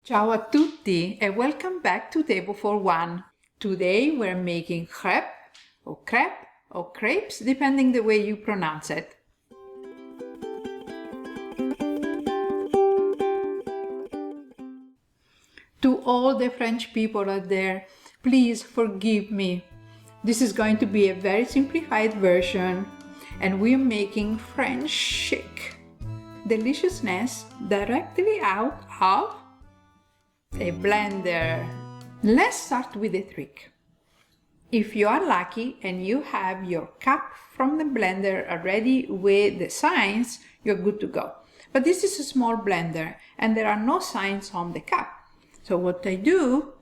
Ciao a tutti and welcome back to Table for One. Today we're making crepe or crepes, depending the way you pronounce it. To all the French people out there, please forgive me. This is going to be a very simplified version and we're making French chic deliciousness directly out of a blender. Let's start with a trick. If you are lucky and you have your cup from the blender already with the signs, you're good to go. But this is a small blender and there are no signs on the cup. So what I do,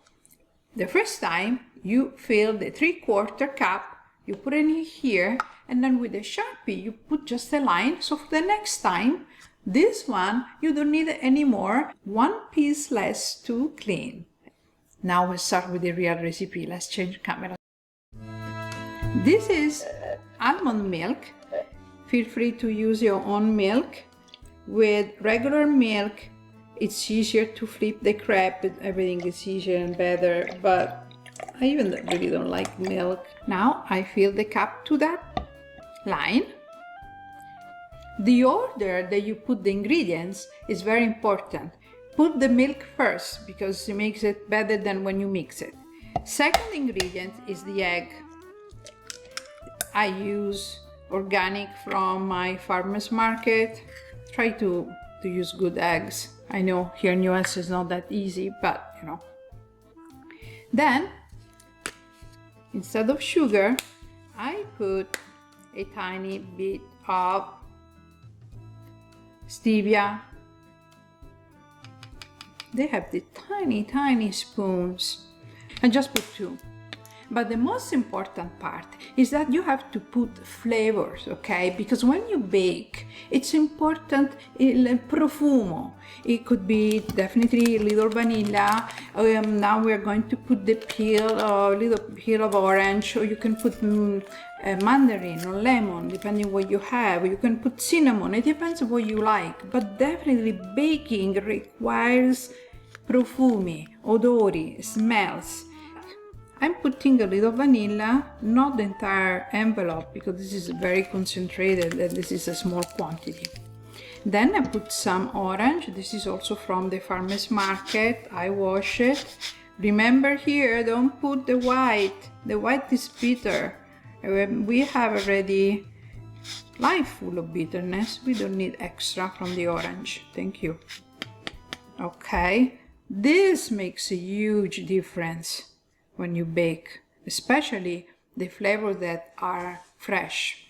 the first time you fill the 3/4 cup, you put it in here, and then with a Sharpie you put just a line, so for the next time, this one you don't need it anymore, one piece less to clean. Now we'll start with the real recipe. Let's change camera. This is almond milk. Feel free to use your own milk. With regular milk, it's easier to flip the crepe, everything is easier and better, but I even really don't like milk. Now I fill the cup to that line. The order that you put the ingredients is very important. Put the milk first because it makes it better than when you mix it. Second ingredient is the egg. I use organic from my farmer's market. Try to use good eggs. I know here in US it's not that easy, but you know. Then, instead of sugar, I put a tiny bit of stevia. They have the tiny spoons. And just put 2. But the most important part is that you have to put flavors, okay? Because when you bake, it's important il profumo. It could be definitely a little vanilla. Now we're going to put the peel, a little peel of orange, or you can put mandarin or lemon, depending what you have. You can put cinnamon, it depends on what you like. But definitely baking requires profumi, odori, smells. I'm putting a little vanilla, not the entire envelope because this is very concentrated and this is a small quantity. Then I put some orange. This is also from the farmer's market. I wash it. Remember here, don't put the white. The white is bitter. We have already life full of bitterness. We don't need extra from the orange. Thank you. Okay, this makes a huge difference when you bake, especially the flavors that are fresh.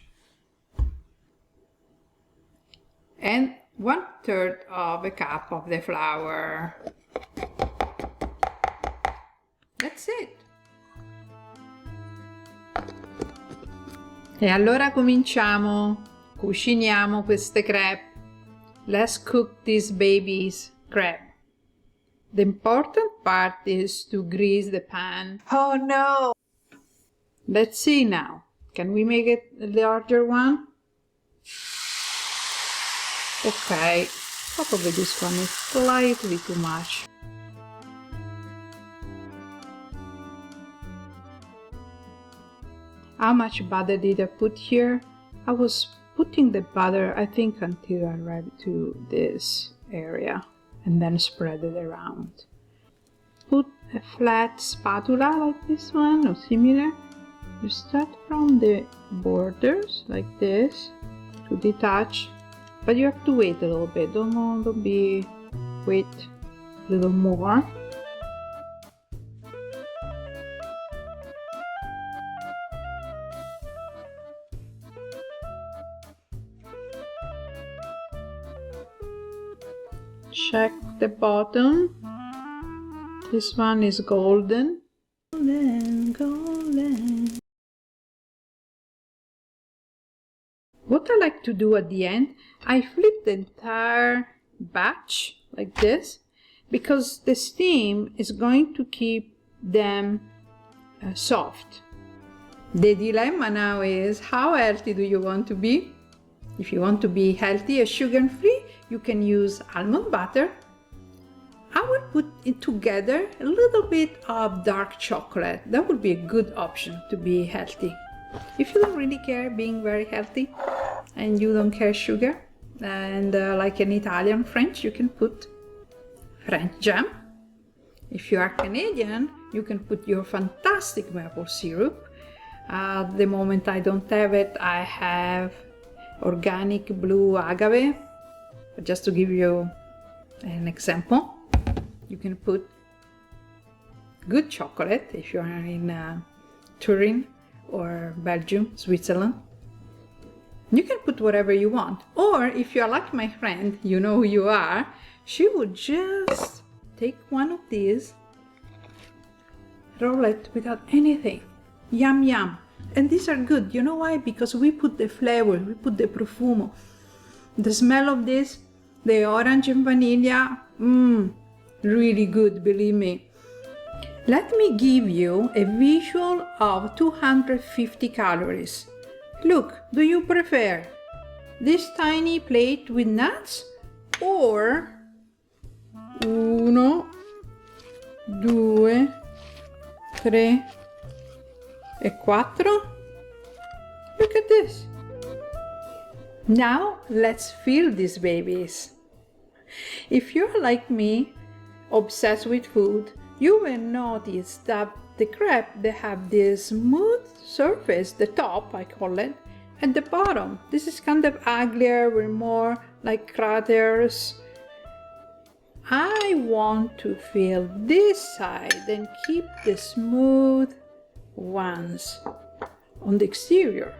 And 1/3 of a cup of the flour. That's it. E allora cominciamo. Cuciniamo queste crepe. Let's cook these babies crepe. The important part is to grease the pan. Oh no! Let's see now. Can we make it a larger one? Okay, probably this one is slightly too much. How much butter did I put here? I was putting the butter, I think, until I arrived to this area. And then spread it around. Put a flat spatula like this one or similar. You start from the borders like this to detach, but you have to wait a little bit. Don't be wait a little more. Check the bottom. This one is golden. Golden. What I like to do at the end, I flip the entire batch like this because the steam is going to keep them soft. The dilemma now is, how healthy do you want to be? If you want to be healthy and sugar-free, you can use almond butter. I would put it together a little bit of dark chocolate. That would be a good option to be healthy. If you don't really care being very healthy and you don't care sugar, and like an Italian French, you can put French jam. If you are Canadian, you can put your fantastic maple syrup. At the moment I don't have it, I have organic blue agave. But just to give you an example, you can put good chocolate if you are in Turin or Belgium, Switzerland. You can put whatever you want. Or if you are like my friend, you know who you are, she would just take one of these, roll it without anything. Yum yum. And these are good. You know why? Because we put the flavor, we put the profumo. The smell of this, the orange and vanilla, really good, believe me. Let me give you a visual of 250 calories. Look, do you prefer this tiny plate with nuts or 1, 2, 3 e 4? Look at this. Now let's fill these babies. If you're like me, obsessed with food, you will notice that the crepe, they have this smooth surface, the top I call it, and the bottom. This is kind of uglier, with more like craters. I want to fill this side and keep the smooth ones on the exterior.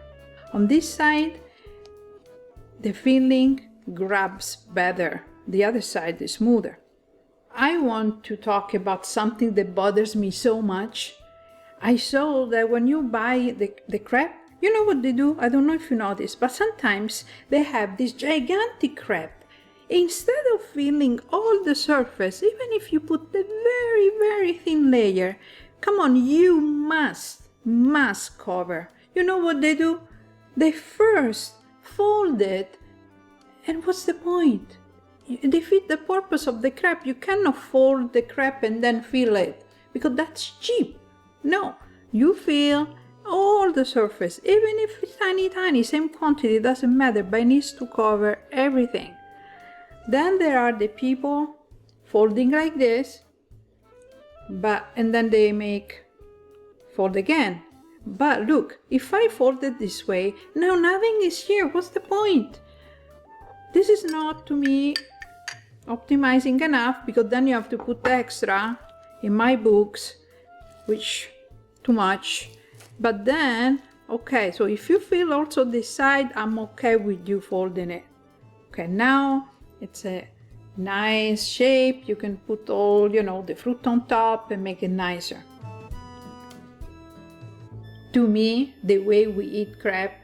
On this side, the filling grabs better. The other side is smoother. I want to talk about something that bothers me so much. I saw that when you buy the crepe, you know what they do? I don't know if you know this, but sometimes they have this gigantic crepe. Instead of filling all the surface, even if you put the very, very thin layer, come on, you must cover. You know what they do? They first fold it, and what's the point? You defeat the purpose of the crepe. You cannot fold the crepe and then fill it, because that's cheap. No, you fill all the surface, even if it's tiny, same quantity, doesn't matter, but it needs to cover everything. Then there are the people folding like this, and then they make fold again. But look, if I fold it this way, now nothing is here. What's the point? This is not, to me, optimizing enough, because then you have to put extra in my books, which too much. But then, okay, so if you fill also this side, I'm okay with you folding it. Okay, now it's a nice shape. You can put all, the fruit on top and make it nicer. To me, the way we eat crepe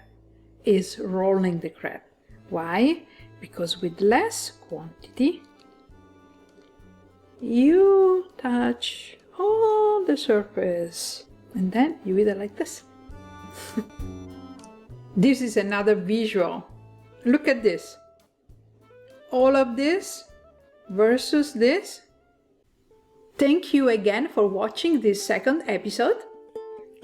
is rolling the crepe. Why? Because with less quantity, you touch all the surface and then you eat it like this. This is another visual. Look at this. All of this versus this. Thank you again for watching this second episode.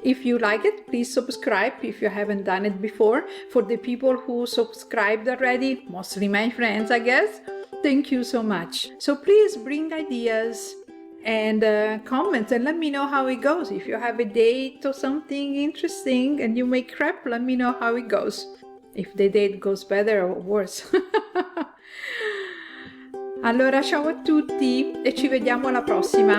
If you like it, please subscribe if you haven't done it before. For the people who subscribed already, mostly my friends, I guess, thank you so much. So please bring ideas and comments and let me know how it goes. If you have a date or something interesting and you make crepe, let me know how it goes. If the date goes better or worse. Allora, ciao a tutti e ci vediamo alla prossima.